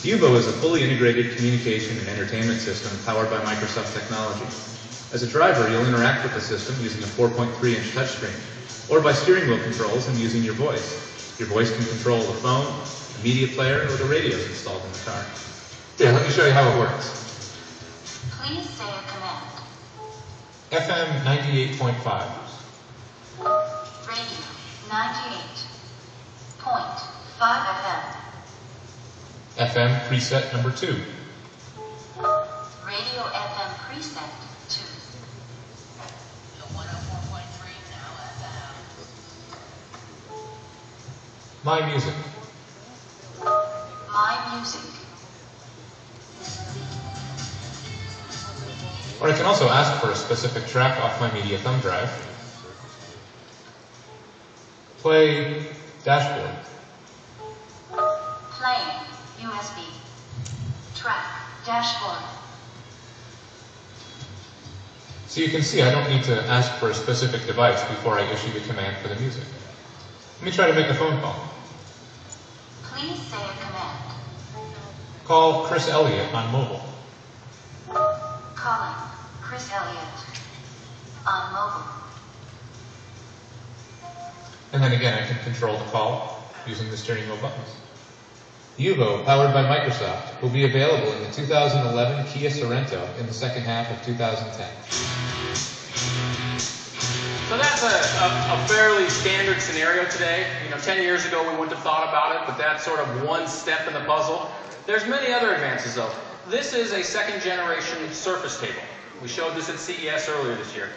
UBO is a fully integrated communication and entertainment system powered by Microsoft technology. As a driver, you'll interact with the system using a 4.3-inch touchscreen, or by steering wheel controls and using your voice. Your voice can control the phone, the media player, or the radios installed in the car. Yeah, let me show you how it works. Please say a command. FM 98.5. Radio 98.5 FM. FM preset number 2. Radio FM preset 2. 104.3 now FM. My music. My music. Or I can also ask for a specific track off my media thumb drive. Play dashboard. Playing USB. Track dashboard. So you can see I don't need to ask for a specific device before I issue the command for the music. Let me try to make a phone call. Please say a command. Call Chris Elliott on mobile. Calling Chris Elliott on mobile. And then again, I can control the call using the steering wheel buttons. UBO, powered by Microsoft, will be available in the 2011 Kia Sorento in the second half of 2010. So that's a fairly standard scenario today. 10 years ago we wouldn't have thought about it, but that's sort of one step in the puzzle. There's many other advances though. This is a second generation Surface table. We showed this at CES earlier this year.